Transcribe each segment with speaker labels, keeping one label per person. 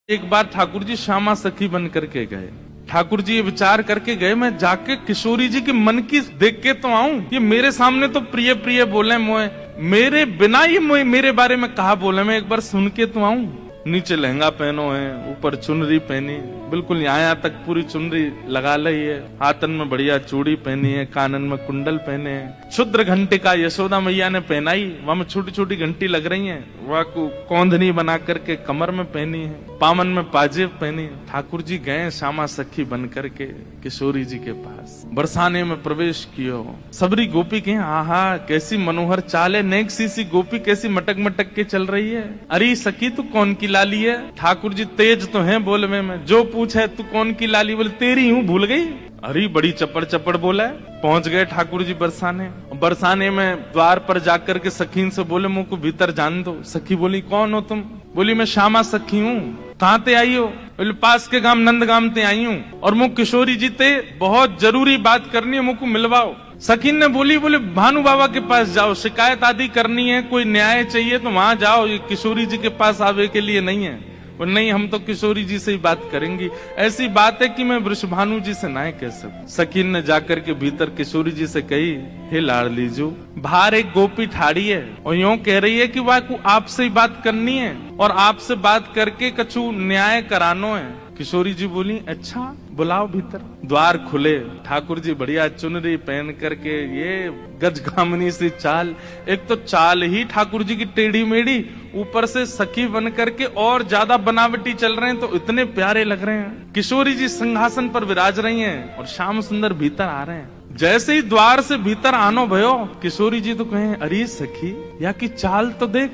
Speaker 1: एक बार ठाकुर जी श्यामा सखी बन करके गए। ठाकुर जी ये विचार करके गए, मैं जाके किशोरी जी के मन की देख के तो आऊं। ये मेरे सामने तो प्रिय प्रिय बोले मोए, मेरे बिना ये मेरे बारे में कहा बोले, मैं एक बार सुन के तो आऊं। नीचे लहंगा पहनो है, ऊपर चुनरी पहनी, बिल्कुल यहाँ तक पूरी चुनरी लगा ली है, हाथन में बढ़िया चूड़ी पहनी है, कानन में कुंडल पहने हैं, क्षुद्र घंटे का यशोदा मैया ने पहनाई, वहां में छोटी छोटी घंटी लग रही है, वह कौंधनी बना करके कमर में पहनी है, पामन में पाजेब पहनी। ठाकुर जी गए श्यामा सखी बन करके किशोरी जी के पास, बरसाने में प्रवेश कियो। सबरी गोपी कहे आहा कैसी मनोहर चाल है, नेक सी गोपी कैसी मटक मटक के चल रही है। अरे सखी तू कौन की लाली है? ठाकुर जी तेज तो हैं बोलवे में, जो पूछे तू कौन की लाली, बोले तेरी हूँ भूल गई। अरे बड़ी चपड़ चपड़ बोला है। पहुंच गए ठाकुर जी बरसाने। बरसाने में द्वार पर जाकर के सखीन से बोले मुझ को भीतर जान दो। सखी बोली कौन हो तुम? बोली मैं श्यामा सखी हूँ। कहाँ ते आई हो? बोले पास के गांव नंद गांव ते आई हूँ, और मुझ किशोरी जी ते बहुत जरूरी बात करनी है, मुझको मिलवाओ। सखीन ने बोली बोले भानु बाबा के पास जाओ, शिकायत आदि करनी है, कोई न्याय चाहिए तो वहां जाओ, ये किशोरी जी के पास आवे के लिए नहीं है। और नहीं हम तो किशोरी जी से ही बात करेंगी, ऐसी बात है कि मैं वृषभानु जी से ना कह सकूं। सकीन ने जाकर के भीतर किशोरी जी से कही, हे लाडली जो, बाहर एक गोपी ठाड़ी है और यूं कह रही है कि वह को आपसे ही बात करनी है और आपसे बात करके कछु न्याय करानो है। किशोरी जी बोली अच्छा बुलाओ भीतर। द्वार खुले, ठाकुर जी बढ़िया चुनरी पहन करके, ये गजगामनी सी चाल, एक तो चाल ही ठाकुर जी की टेढ़ी मेढ़ी, ऊपर से सखी बन करके और ज्यादा बनावटी चल रहे हैं, तो इतने प्यारे लग रहे हैं। किशोरी जी सिंहासन पर विराज रही हैं और श्याम सुंदर भीतर आ रहे हैं। जैसे ही द्वार से भीतर आनो भयो, किशोरी जी तो कहें अरे सखी या की चाल तो देख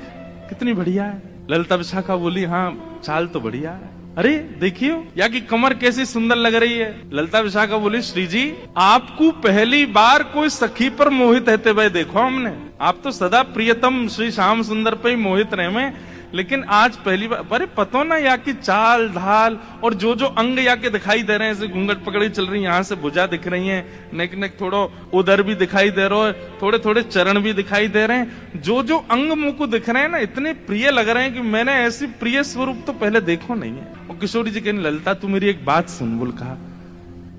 Speaker 1: कितनी बढ़िया है। ललिता विशाखा बोली हाँ चाल तो बढ़िया है। अरे देखियो या की कमर कैसी सुंदर लग रही है। ललिता विशाखा बोली श्री जी आपको पहली बार कोई सखी पर मोहित रहते हुए देखो हमने, आप तो सदा प्रियतम श्री श्याम सुंदर पे ही मोहित रहे में, लेकिन आज पहली बार। अरे पतो ना या की चाल ढाल और जो जो अंग या के दिखाई दे रहे हैं, ऐसे घूंघट पकड़ी चल रही है, यहाँ से भुजा दिख रही है, नेक नेक थोड़ा उधर भी दिखाई दे रहा है, थोड़े थोड़े चरण भी दिखाई दे रहे हैं, जो जो अंग मुंह को दिख रहे हैं ना इतने प्रिय लग रहे हैं कि मैंने ऐसी प्रिय स्वरूप तो पहले देखो नहीं है। और किशोरी जी कहने ललिता तू मेरी एक बात सुन। बोल कहा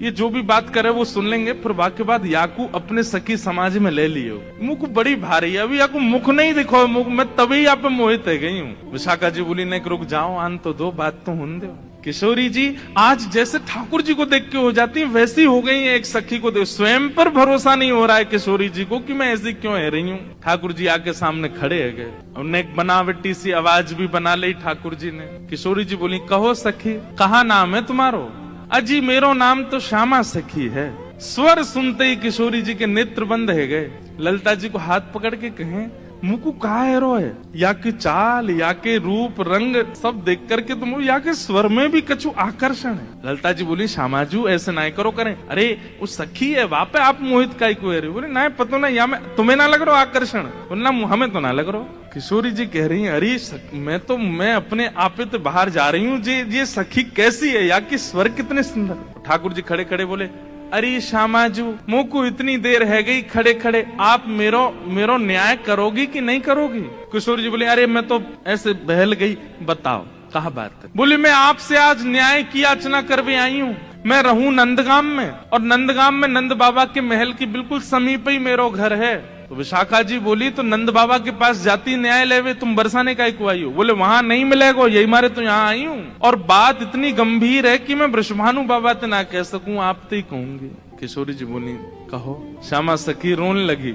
Speaker 1: ये जो भी बात करे वो सुन लेंगे, फिर बाकी बात याकू अपने सखी समाज में ले लियो। मुख बड़ी भारी है, अभी याकू मुख नहीं दिखो, मुख मैं तभी यहाँ पे मोहित है गई हूँ। विशाखा जी बोली नहीं रुक जाओ आन तो दो, बात तो होने दो। किशोरी जी आज जैसे ठाकुर जी को देख के हो जाती है वैसी हो गई है, एक सखी को देख स्वयं पर भरोसा नहीं हो रहा है किशोरी जी को कि मैं ऐसी क्यों है रही हूँ। ठाकुर जी आके सामने खड़े है गए, उन्हें एक बनावटी सी आवाज भी बना ली ठाकुर जी ने। किशोरी जी बोली कहो सखी कहा नाम है तुम्हारो? अजी मेरो नाम तो श्यामा सखी है। स्वर सुनते ही किशोरी जी के नेत्र बंद है गए। ललिता जी को हाथ पकड़ के कहें मुकु कहा है रो है, या की चाल या के रूप रंग सब देख करके तुम या के स्वर में भी कछु आकर्षण है। ललिता जी बोली श्यामाजू ऐसे ना करो करें, अरे वो सखी है वहां पे आप मोहित का को बोले ना पतो ना या मैं तुम्हें ना लग रहा आकर्षण, बोलना हमें तो ना लग रहा। किशोरी जी कह रही है अरे मैं अपने आपे तो बाहर जा रही हूँ, ये सखी कैसी है या की स्वर कितने सुंदर। ठाकुर जी खड़े खड़े बोले अरे श्यामाजू मुँह को इतनी देर है गई खड़े खड़े, आप मेरो न्याय करोगी कि नहीं करोगी? किशोरी जी बोले अरे मैं तो ऐसे बहल गई, बताओ कहा बात है। बोले मैं आपसे आज न्याय की याचना करवे आई हूँ। मैं रहूं नंदगाम में और नंदगाम में नंद बाबा के महल की बिल्कुल समीप ही मेरो घर है। तो विशाखा जी बोली तो नंद बाबा के पास जाती न्याय लेवे, तुम बरसाने का को आई हो? बोले वहां नहीं मिलेगा, यही मारे तो यहाँ आई हूँ, और बात इतनी गंभीर है कि मैं वृषभानु बाबा ते ना कह सकूं, आप ते ही कहूंगी। किशोरी जी बोली कहो। श्यामा सखी रोने लगी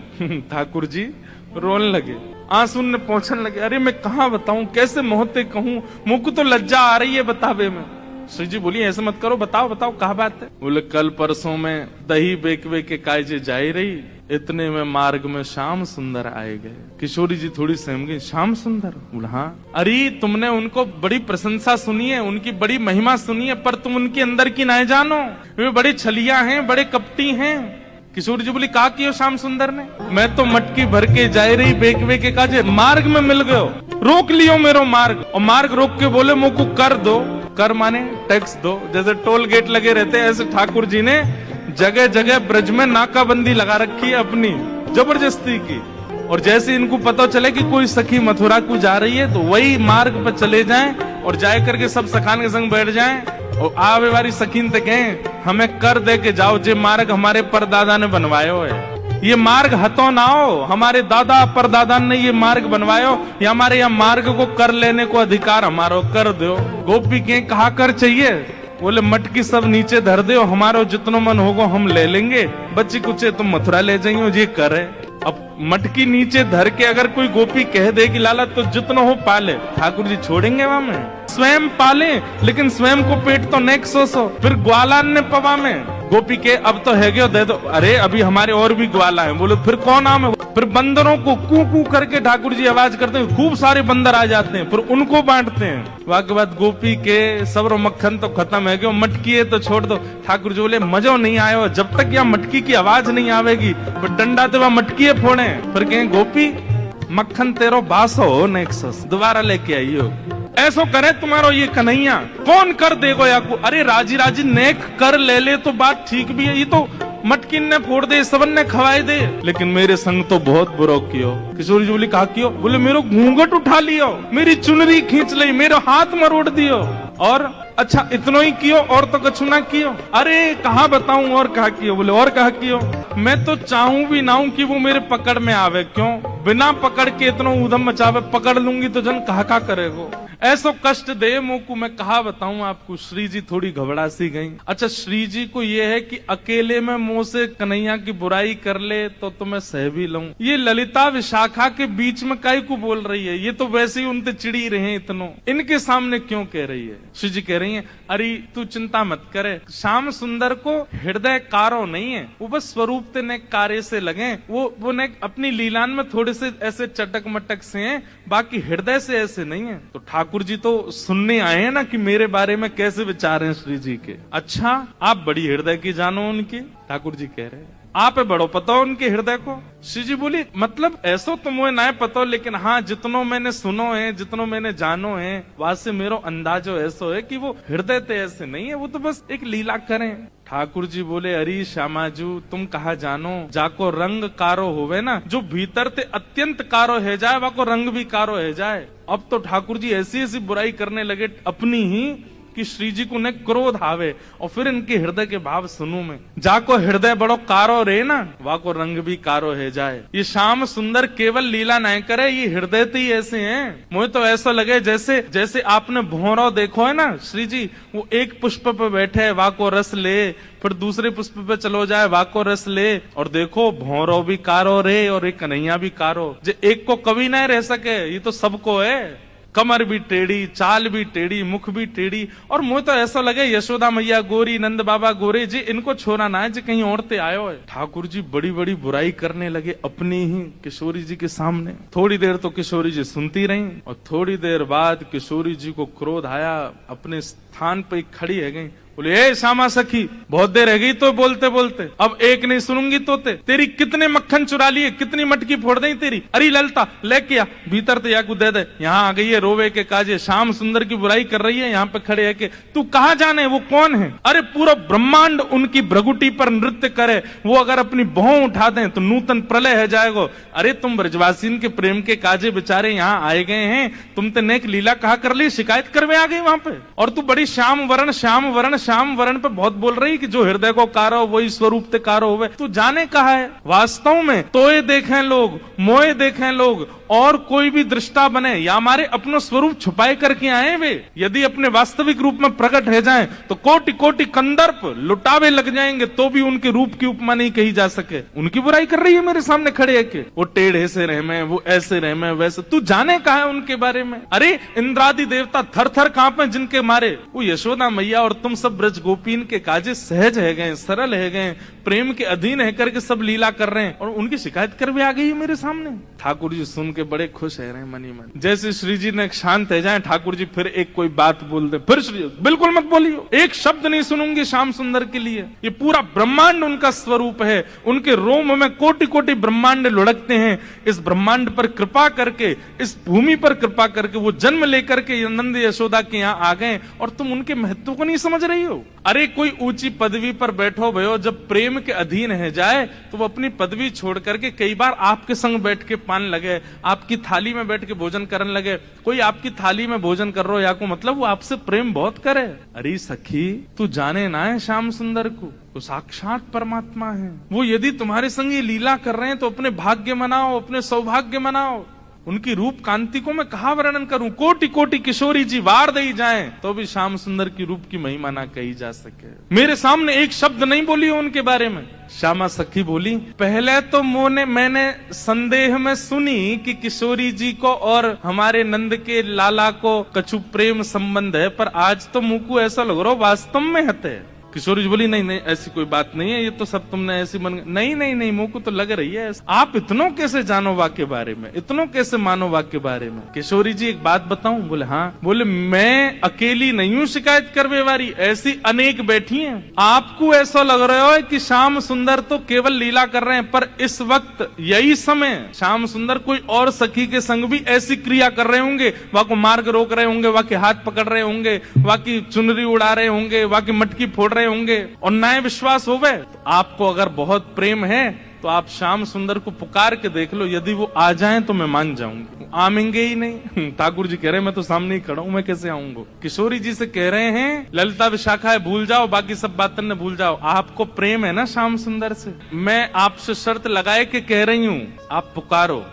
Speaker 1: ठाकुर जी रोने लगे, आंसू ने पहुंचने लगे। अरे मैं कहाँ बताऊं, कैसे मोहते कहूं, मुझ को तो लज्जा आ रही है बतावे में। श्री जी बोली ऐसे मत करो, बताओ बताओ कहा बात है। बोले कल परसों में दही बेकवे के कायजे जाई रही, इतने में मार्ग में श्याम सुंदर आए गए। किशोरी जी थोड़ी सहम गई, श्याम सुंदर? बोला हाँ। अरे तुमने उनको बड़ी प्रशंसा सुनी है, उनकी बड़ी महिमा सुनी है, पर तुम उनके अंदर की ना जानो, वे बड़े छलिया हैं, बड़े कपटी हैं। किशोरी जी बोली कहा कियो श्याम सुंदर ने? मैं तो मटकी भर के जा रही बेकवे के काजे, मार्ग में मिल गयो, रोक लियो मेरो मार्ग। और मार्ग रोक के बोले मुझको कर दो। कर माने टैक्स दो, जैसे टोल गेट लगे रहते हैं ऐसे ठाकुर जी ने जगह जगह ब्रज में नाकाबंदी लगा रखी है अपनी जबरदस्ती की। और जैसे इनको पता चले कि कोई सखी मथुरा को जा रही है तो वही मार्ग पर चले जाएं और जाए करके सब सखान के संग बैठ जाएं और आवे वाली सखीन तक कहें हमें कर दे के जाओ, जे मार्ग हमारे परदादा ने बनवायो है। ये मार्ग हतो ना हो, हमारे दादा परदादा ने ये मार्ग बनवायो, या हमारे यहाँ मार्ग को कर लेने को अधिकार हमारो, कर दो। गोपी के कहा कर चाहिए, बोले मटकी सब नीचे धर दो, हमारो जितनो मन होगो हम ले लेंगे, बच्ची कुचे तुम मथुरा ले जाइयो, ये करे। अब मटकी नीचे धर के अगर कोई गोपी कह दे कि लाला तो जितना हो पाले, ठाकुर जी छोड़ेंगे वहां में? स्वयं पाले, लेकिन स्वयं को पेट तो नेक सो फिर ग्वाला ने पवा में गोपी के अब तो है दे दो, अरे अभी हमारे और भी ग्वाला है, बोलो फिर कौन आम है? फिर बंदरों को कू कू करके ठाकुर जी आवाज करते हैं, खूब सारे बंदर आ जाते हैं, फिर उनको बांटते हैं। वाके बाद गोपी के सब्र मक्खन तो खत्म है, क्यों मटकी है तो छोड़ दो। ठाकुर जी बोले मजो नहीं आयो, जब तक यहाँ मटकी की आवाज नहीं आवेगी, फिर डंडा तो वह मटकी फोड़े। फिर कहें गोपी मक्खन तेरो बासो नेक्सस, दोबारा लेके आइयो। ऐसो करे तुम्हारो ये कन्हैया, कौन कर देगो या को? अरे राजी राजी नेक कर ले ले तो बात ठीक भी है, ये तो मटकिन ने फोड़ दे, सबन ने खवाए दे, लेकिन मेरे संग तो बहुत बुरा कियो। किशोरी जी बोली कहा कियो? बोले मेरो घूंघट उठा लियो, मेरी चुनरी खींच ली, मेरा हाथ मरोड़ दियो, और अच्छा इतनो ही कियो और तो कछु ना कियो। अरे कहाँ बताऊं और कहा कियो? बोले और कहा कियो? मैं तो चाहूं भी ना हूं कि वो मेरे पकड़ में आवे, क्यों बिना पकड़ के इतना ऊधम मचावे, पकड़ लूंगी तो जन कहा करेगो, ऐसो कष्ट दे मुंह को। मैं कहा बताऊं आपको, श्री जी थोड़ी घबरा सी गई। अच्छा श्री जी को ये है कि अकेले में मुंह से कन्हैया की बुराई कर ले तो मैं सह भी लूं, ये ललिता विशाखा के बीच में काई को बोल रही है, ये तो वैसे ही उनसे चिड़ी रहे इतनो, इनके सामने क्यों कह रही है? श्री जी कह रही है अरे तू चिंता मत करे, श्याम सुंदर को हृदय कारो नहीं है, वो बस स्वरूप ने कार्य से लगे, वो ने अपनी लीलान में थोड़े से ऐसे चटक मटक से हैं, बाकी हृदय से ऐसे नहीं है। तो ठाकुर जी तो सुनने आए हैं ना कि मेरे बारे में कैसे विचार हैं श्री जी के। अच्छा आप बड़ी हृदय की जानो उनकी, ठाकुर जी कह रहे हैं आप बड़ो पता हो उनके हृदय को। श्री जी बोली मतलब ऐसो तो मुझे ना पता, लेकिन हाँ जितनो मैंने सुनो है, जितनो मैंने जानो है, वहां से मेरो अंदाजो ऐसो है कि वो हृदय ते ऐसे नहीं है, वो तो बस एक लीला करें। ठाकुर जी बोले अरे श्यामाजू तुम कहा जानो, जाको रंग कारो होवे ना, जो भीतर ते अत्यंत कारो है जाए, वाको रंग भी कारो है जाए। अब तो ठाकुर जी ऐसी ऐसी बुराई करने लगे अपनी ही कि श्री जी को न क्रोध आवे, और फिर इनके हृदय के भाव सुनू मैं। जाको हृदय बड़ो कारो रे ना, वाको रंग भी कारो है जाए। ये श्याम सुंदर केवल लीला नहीं करे, ये हृदय तो ही ऐसे हैं। मुझे तो ऐसा लगे जैसे जैसे आपने भौरो देखो है ना, श्री जी वो एक पुष्प पे बैठे वाको रस ले, फिर दूसरे पुष्प पे चलो जाए वाको रस ले, और देखो भौरो भी कारो रे और एक कन्हैया भी कारो। जो एक को कभी नहीं रह सके, ये तो सबको है, कमर भी टेढ़ी, चाल भी टेढ़ी, मुख भी टेढ़ी। और मुझे तो ऐसा लगे यशोदा मैया गोरी, नंद बाबा गोरे जी, इनको छोड़ा ना है जी कहीं औरतें आयो है। ठाकुर जी बड़ी बड़ी बुराई करने लगे अपनी ही किशोरी जी के सामने। थोड़ी देर तो किशोरी जी सुनती रही, और थोड़ी देर बाद किशोरी जी को क्रोध आया, अपने स्थान पे खड़ी है गई, बोले ए श्यामा सखी बहुत देर रह गई तो बोलते बोलते, अब एक नहीं सुनूंगी तो तेरी कितने मक्खन चुरा लिए, कितनी मटकी फोड़ दी तेरी। अरे ललता लेके आ भीतर तो याकू दे दे, यहाँ आ गई है रोवे के काजे, श्याम सुंदर की बुराई कर रही है, यहाँ पे खड़े है के तू कहा जाने वो कौन है? अरे पूरा ब्रह्मांड उनकी भ्रगुटी पर नृत्य करे, वो अगर अपनी भौं उठा दें तो नूतन प्रलय है जाएगो। अरे तुम ब्रजवासीन के प्रेम के काजे बेचारे यहाँ आए गए हैं, तुम तो नेक लीला कहा कर ली, शिकायत करवे आ गई वहां पे, और तू बड़ी श्याम वरण पे बहुत बोल रही कि जो हृदय को कारो वही स्वरूप ते कारो होवे। तू जाने कहा है वास्तव में तोए देखें लोग, मोए देखें लोग, और कोई भी दृष्टा बने या हमारे अपनो स्वरूप छुपाए करके आए वे, यदि अपने वास्तविक रूप में प्रकट है जाएं तो कोटि कोटि कंदर्प लुटावे लग जाएंगे, तो भी उनके रूप की उपमा नहीं कही जा सके। उनकी बुराई कर रही है मेरे सामने खड़े है के वो टेढ़े से रहमे, वो ऐसे रहमे वैसे, तू जाने कहा है उनके बारे में? अरे इंद्रादि देवता थर थर कांपे जिनके मारे, वो यशोदा मैया और तुम सब ब्रज गोपीन के काजे सहज है गए, सरल है गए, प्रेम के अधीन है करके सब लीला कर रहे हैं, और उनकी शिकायत कर भी आ गई है मेरे सामने। ठाकुर जी सुन के बड़े खुश है रहे मनी मन। जैसे श्री जी ने शांत है जाए, ठाकुर जी फिर एक कोई बात बोल दे, फिर श्री बिल्कुल मत बोलियो, एक शब्द नहीं सुनूंगी श्याम सुंदर के लिए। ये पूरा ब्रह्मांड उनका स्वरूप है, उनके रोम में कोटि कोटि ब्रह्मांड लुढ़कते हैं। इस ब्रह्मांड पर कृपा करके, इस भूमि पर कृपा करके वो जन्म लेकर के नंद यशोदा के यहाँ आ गए, और तुम उनके महत्व को नहीं समझ रही हो। अरे कोई ऊंची पदवी पर बैठो भयो, जब प्रेम के अधीन है जाए तो वो अपनी पदवी छोड़ करके कई बार आपके संग बैठ के पान लगे, आपकी थाली में बैठ के भोजन करने लगे, कोई आपकी थाली में भोजन कर रहा हो या को मतलब वो आपसे प्रेम बहुत करे। अरे सखी तू जाने ना है श्याम सुंदर को, तो साक्षात परमात्मा है वो। यदि तुम्हारे संग ये लीला कर रहे हैं तो अपने भाग्य मनाओ, अपने सौभाग्य मनाओ। उनकी रूप कांति को मैं कहा वर्णन करूं, कोटि कोटि किशोरी जी वार दे जाएं तो भी श्याम सुंदर की रूप की महिमा ना कही जा सके। मेरे सामने एक शब्द नहीं बोली उनके बारे में। श्यामा सखी बोली, पहले तो मैंने संदेह में सुनी कि किशोरी जी को और हमारे नंद के लाला को कछु प्रेम संबंध है, पर आज तो मुंह को ऐसा लग रहा वास्तव में हते। किशोरी जी बोली, नहीं नहीं ऐसी कोई बात नहीं है, ये तो सब तुमने ऐसी मन। नहीं नहीं नहीं, मुंह को तो लग रही है। आप इतनों कैसे जानो वाक्य बारे में, इतनों कैसे मानो वाक्य बारे में? किशोरी जी एक बात बताऊं? बोले हाँ। बोले मैं अकेली नहीं हूँ शिकायत करवे वाली, ऐसी अनेक बैठी हैं। आपको ऐसा लग रहा है कि श्याम सुंदर तो केवल लीला कर रहे हैं, पर इस वक्त यही समय श्याम सुंदर कोई और सखी के संग भी ऐसी क्रिया कर रहे होंगे। वह को मार्ग रोक रहे होंगे, वह के हाथ पकड़ रहे होंगे, वह की चुनरी उड़ा रहे होंगे, वह की मटकी फोड़ रहे होंगे और नए विश्वास होवे। तो आपको अगर बहुत प्रेम है तो आप श्याम सुंदर को पुकार के देख लो, यदि वो आ जाएं तो मैं मान जाऊंगी। आमेंगे ही नहीं। ठाकुर जी कह रहे हैं मैं तो सामने ही खड़ा हूं, मैं कैसे आऊंगा? किशोरी जी से कह रहे हैं ललिता विशाखा है भूल जाओ, बाकी सब बातें न भूल जाओ। आपको प्रेम है ना श्याम सुंदर से, मैं आपसे शर्त लगाए के कह रही हूं आप पुकारो,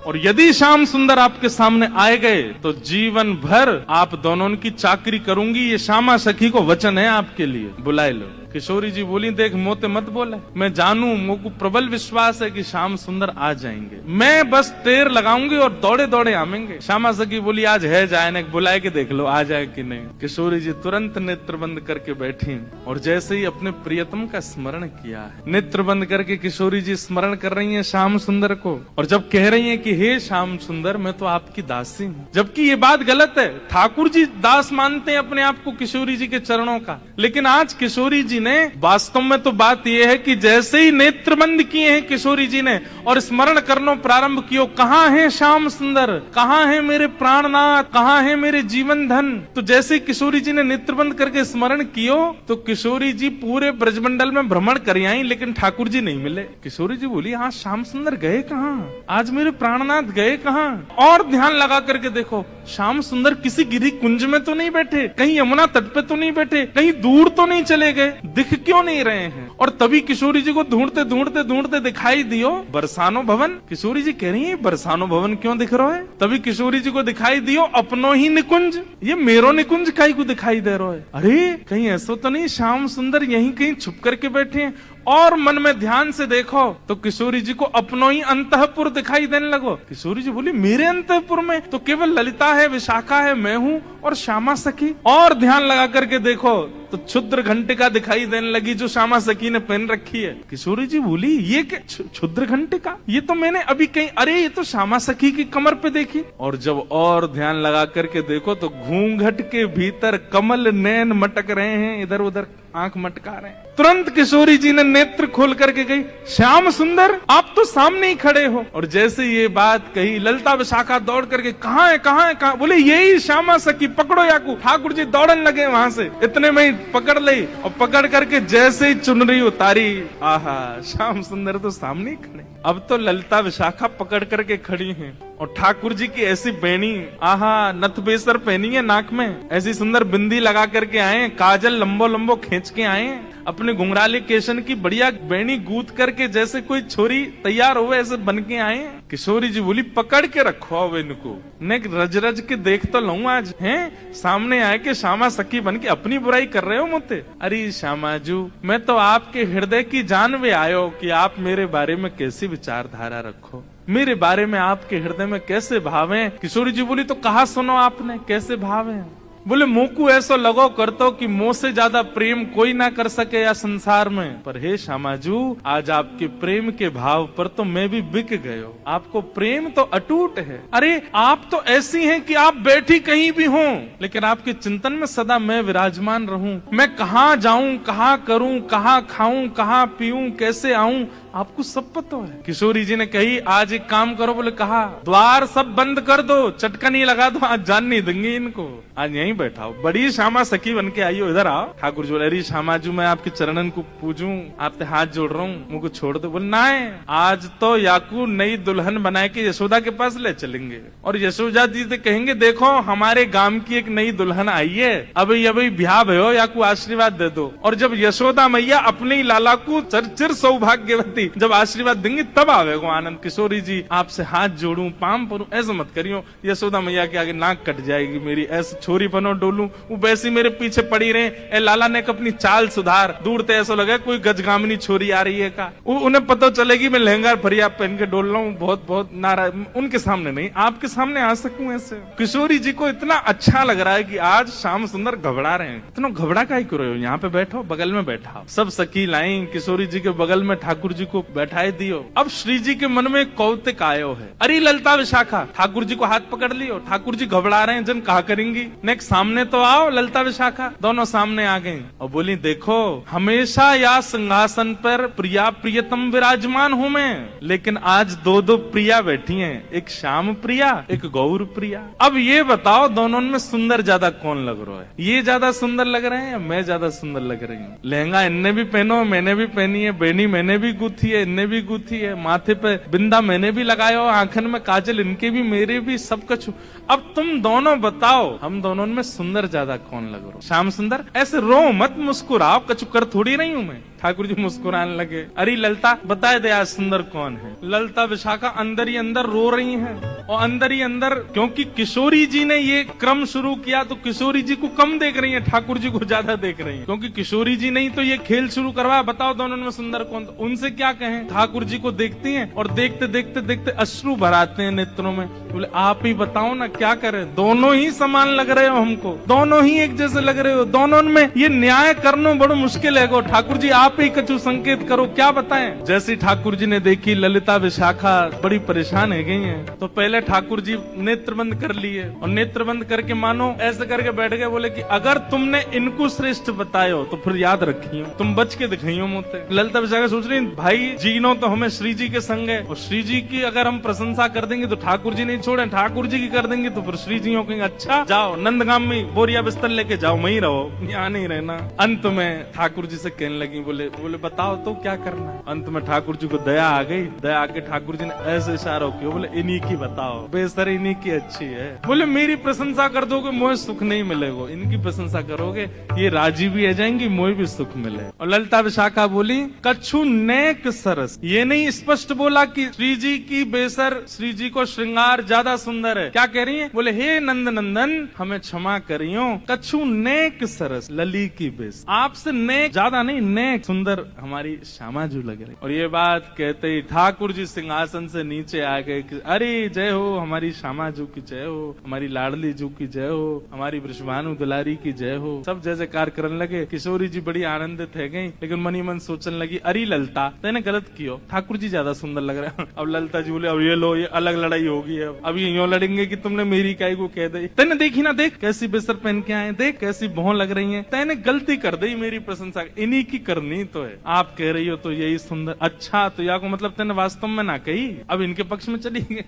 Speaker 1: और यदि श्याम सुंदर आपके सामने आए गए तो जीवन भर आप दोनों की चाकरी करूंगी। ये श्यामा सखी को वचन है आपके लिए, बुलाए लो। किशोरी जी बोली, देख मोते मत बोले, मैं जानू, मुझको प्रबल विश्वास है कि श्याम सुंदर आ जाएंगे, मैं बस टेर लगाऊंगी और दौड़े दौड़े आवेंगे। श्यामा सखी बोली, आज है जाए ना, बुलाए के देख लो आ जाए कि नहीं। किशोरी जी तुरंत नेत्र बंद करके बैठी और जैसे ही अपने प्रियतम का स्मरण किया है, नेत्र बंद करके किशोरी जी स्मरण कर रही है श्याम सुंदर को, और जब कह रही है कि हे श्याम सुंदर मैं तो आपकी दासी हूँ। जबकि ये बात गलत है, ठाकुर जी दास मानते हैं अपने आप को किशोरी जी के चरणों का, लेकिन आज किशोरी जी ने वास्तव में तो बात यह है कि जैसे ही नेत्र बंद किए हैं किशोरी जी ने और स्मरण करना प्रारंभ किया, कहाँ है श्याम सुंदर, कहाँ है मेरे प्राणनाथ, कहाँ है मेरे जीवन धन। तो जैसे किशोरी जी ने नेत्र बंद करके स्मरण कियो तो किशोरी जी पूरे ब्रजमंडल में भ्रमण कर आई, लेकिन ठाकुर जी नहीं मिले। किशोरी जी बोली, हाँ श्याम सुंदर गए कहाँ, आज मेरे प्राणनाथ गए कहाँ? और ध्यान लगा करके देखो, श्याम सुंदर किसी गिरी कुंज में तो नहीं बैठे, कहीं यमुना तट पे तो नहीं बैठे, कहीं दूर तो नहीं चले गए, दिख क्यों नहीं रहे हैं? और तभी किशोरी जी को ढूंढते ढूंढते ढूंढते दिखाई दियो बरसानो भवन। किशोरी जी कह रही है बरसानो भवन क्यों दिख रहा है? तभी किशोरी जी को दिखाई दियो अपनो ही निकुंज, ये मेरो निकुंज काई को दिखाई दे रहा है। अरे कहीं ऐसा तो नहीं श्याम सुंदर यहीं कहीं छुप करके बैठे हैं? और मन में ध्यान से देखो तो किशोरी जी को अपनो ही अंतःपुर दिखाई देने लगो। किशोरी जी बोली, मेरे अंतःपुर में तो केवल ललिता है, विशाखा है, मैं हूँ और श्यामा सखी। और ध्यान लगा करके देखो तो क्षुद्र घंटिका दिखाई देने लगी जो श्यामा सखी ने पहन रखी है। किशोरी जी बोली, ये क्या क्षुद्र घंटिका? ये तो मैंने अभी कहीं, अरे ये तो श्यामा सखी की कमर पे देखी। और जब और ध्यान लगा करके देखो तो घूंघट के भीतर कमल नैन मटक रहे हैं, इधर उधर आंख मटका रहे हैं। तुरंत किशोरी जी ने नेत्र खोल करके गई, श्याम सुंदर आप तो सामने ही खड़े हो। और जैसे ये बात कही ललिता विशाखा दौड़ करके, कहाँ है कहाँ है कहाँ? बोले यही श्यामा सखी, पकड़ो याकू। ठाकुर जी दौड़न लगे वहां से, इतने में ही पकड़ ली और पकड़ करके जैसे ही चुनरी उतारी, आहा श्याम सुंदर तो सामने ही खड़े। अब तो ललिता विशाखा पकड़ करके खड़ी हैं और ठाकुर जी की ऐसी बेणी, आहा नथ बेसर पहनी है नाक में, ऐसी सुंदर बिंदी लगा करके आए, काजल लंबो लंबो खींच के आए, अपने घुंघराले केशन की बढ़िया बेणी गूंथ करके जैसे कोई छोरी तैयार हो ऐसे बन के आए। किशोरी जी बोली, पकड़ के रखो अब इनको, ने रज रज के देख तो लूं आज, हैं सामने आए के श्यामा सखी बन के अपनी बुराई कर रहे हो मुझे। अरे श्यामा जू, मैं तो आपके हृदय की जान में आयो कि आप मेरे बारे में कैसी विचारधारा रखो, मेरे बारे में आपके हृदय में कैसे भाव है। किशोरी जी बोली, तो कहा सुनो आपने कैसे भाव है? बोले, मुंह को ऐसा लगो करतो कि मुंह से ज्यादा प्रेम कोई ना कर सके या संसार में, पर हे श्यामाजू आज आपके प्रेम के भाव पर तो मैं भी बिक गयो। आपको प्रेम तो अटूट है। अरे आप तो ऐसी हैं कि आप बैठी कहीं भी हो लेकिन आपके चिंतन में सदा मैं विराजमान रहूं। मैं कहाँ जाऊं, कहाँ करूं, कहाँ खाऊं, कहाँ पीऊं, कैसे आऊं, आपको सब पता है। किशोरी जी ने कही आज एक काम करो, बोले कहा द्वार सब बंद कर दो, चटकनी लगा दो, आज जान नहीं देंगे इनको, आज यहीं बैठाओ। बड़ी श्यामा सखी बन के आई हो, इधर आओ। ठाकुर जी बोले अरे श्यामा जी मैं आपके चरणन को पूजूं, आपसे हाथ जोड़ रहा हूँ, मुझको छोड़ दो। बोले ना आज तो याकू नई दुल्हन बना के यशोदा के पास ले चलेंगे और यशोदा जी से कहेंगे देखो हमारे गांव की एक नई दुल्हन आई है, अभी ब्याह भयो, याकू आशीर्वाद दे दो। और जब यशोदा मैया अपने ही लाला को चिर सौभाग्यवती जब आशीर्वाद देंगे तब आवेगो आनंद। किशोरी जी आपसे हाथ जोड़ू, पाम परू, ऐसा मत करियो, यशोदा मैया के आगे नाक कट जाएगी मेरी, ऐसे छोरी बनो डोलू, वो वैसी मेरे पीछे पड़ी रहे। ए लाला ने अपनी चाल सुधार, दूर ते ऐसा लगा कोई गजगामिनी छोरी आ रही है का, उन्हें पता चलेगी मैं लहंगा फरिया पहन के डोल रहा हूँ, बहुत नाराज, उनके सामने नहीं आपके सामने आ सकूं ऐसे। किशोरी जी को इतना अच्छा लग रहा है कि आज श्याम सुंदर घबरा रहे हैं, इतना घबरा का ही करो, यहाँ पे बैठो, बगल में बैठा। सब सखी लाई किशोरी जी के बगल में ठाकुर जी को बैठाए दियो। अब श्री जी के मन में कौतिक आयो है, अरे ललता विशाखा, ठाकुर जी को हाथ पकड़ लियो, ठाकुर जी घबरा रहे हैं, जन कहा करेंगी, नेक्स्ट सामने तो आओ ललता विशाखा। दोनों सामने आ गए और बोली देखो हमेशा या सिंहासन पर प्रिया प्रियतम विराजमान हूँ मैं, लेकिन आज दो प्रिया बैठी हैं, एक श्याम प्रिया एक गौर प्रिया। अब ये बताओ दोनों में सुंदर ज्यादा कौन लग रहा है, ये ज्यादा सुंदर लग रहे हैं या मैं ज्यादा सुंदर लग रही हूँ। लहंगा इनने भी पहनो, मैंने भी पहनी है, बेनी मैंने भी गुथी है, इनने भी गुथी है, माथे पे बिंदा मैंने भी लगाया हो, आंखन में काजल इनके भी मेरे भी, सब कुछ। अब तुम दोनों बताओ हम दोनों में सुंदर ज्यादा कौन लग रहा। श्याम सुंदर ऐसे रो मत, मुस्कुराओ, कछु कर थोड़ी नहीं हूं मैं। ठाकुर जी मुस्कुराने लगे, अरे ललता बताए दे आज सुंदर कौन है। ललता विशाखा अंदर ही अंदर रो रही हैं और अंदर ही अंदर, क्योंकि किशोरी जी ने ये क्रम शुरू किया तो किशोरी जी को कम देख रही हैं, ठाकुर जी को ज्यादा देख रही हैं, क्योंकि किशोरी जी नहीं तो ये खेल शुरू करवाया, बताओ दोनों में सुंदर कौन। तो उनसे क्या कहें, ठाकुर जी को देखती हैं और देखते देखते देखते अश्रु भराते हैं नेत्रों में। बोले आप ही बताओ ना क्या करें, दोनों ही समान लग रहे हो हमको, दोनों ही एक जैसे लग रहे हो, दोनों में ये न्याय करना बड़ा मुश्किल है। ठाकुर जी आप ही कछु संकेत करो, क्या बताएं। जैसे ठाकुर जी ने देखी ललिता विशाखा बड़ी परेशान है गई हैं, तो पहले ठाकुर जी नेत्र बंद कर लिए और नेत्र बंद करके मानो ऐसे करके बैठ गए। बोले कि अगर तुमने इनको श्रेष्ठ बतायो तो फिर याद रखियो, तुम बच के दिखाइयो मोते। ललिता विशाखा सोच रही भाई जीनो तो हमें श्री जी के संग है, और श्री जी की अगर हम प्रशंसा कर देंगे तो ठाकुर जी नहीं छोड़े, ठाकुर जी की कर देंगे तो फिर श्री जी कहेंगे अच्छा जाओ नंदगाम में बोरिया बिस्तर लेके जाओ, वहीं रहो, यहाँ नहीं रहना। अंत में ठाकुर जी से कहने लगी, बोले बताओ तो क्या करना है। अंत में ठाकुर जी को दया आ गई, दया आके ठाकुर जी ने ऐसे इशारा किया, बोले इन्हीं की बताओ, बेसर इन्हीं की अच्छी है। बोले मेरी प्रशंसा कर दोगे मुझे सुख नहीं मिलेगा, इनकी प्रशंसा करोगे ये राजी भी आ जाएंगी, मुझे भी सुख मिले। और ललिता विशाखा बोली कछु नेक सरस, ये नहीं स्पष्ट बोला कि श्री जी की बेसर श्री जी को श्रृंगार ज्यादा सुंदर है, क्या कह रही है, बोले हे नंद नंदन हमें क्षमा करियो, कछु नेक सरस लली की बेस, आपसे नेक ज्यादा नहीं नेक सुंदर हमारी श्यामाजू लग रही। और ये बात कहते ही ठाकुर जी सिंहासन से नीचे आ गए कि अरे जय हो हमारी श्यामाजू की जय हो, हमारी लाडली जू की जय हो, हमारी वृषभानु दुलारी की जय हो। सब जय जयकार करने लगे। किशोरी जी बड़ी आनंदित है गई, लेकिन मनी मन सोचने लगी अरे ललता तेने गलत कियो, ठाकुर जी ज्यादा सुंदर लग रहे हैं। अब ललता जी बोले अब ये लो ये अलग लड़ाई होगी, अब ये यूं लड़ेंगे कि तुमने मेरी काई को कह दी, तेने देखी ना देख कैसी बेसर पहन के आए, देख कैसी भौं लग रही है, तेने गलती कर दी, मेरी प्रशंसा इन्हीं की करनी तो है, आप कह रही हो तो यही सुंदर। अच्छा तो या को मतलब तेने वास्तव में ना कही, अब इनके पक्ष में चली गई।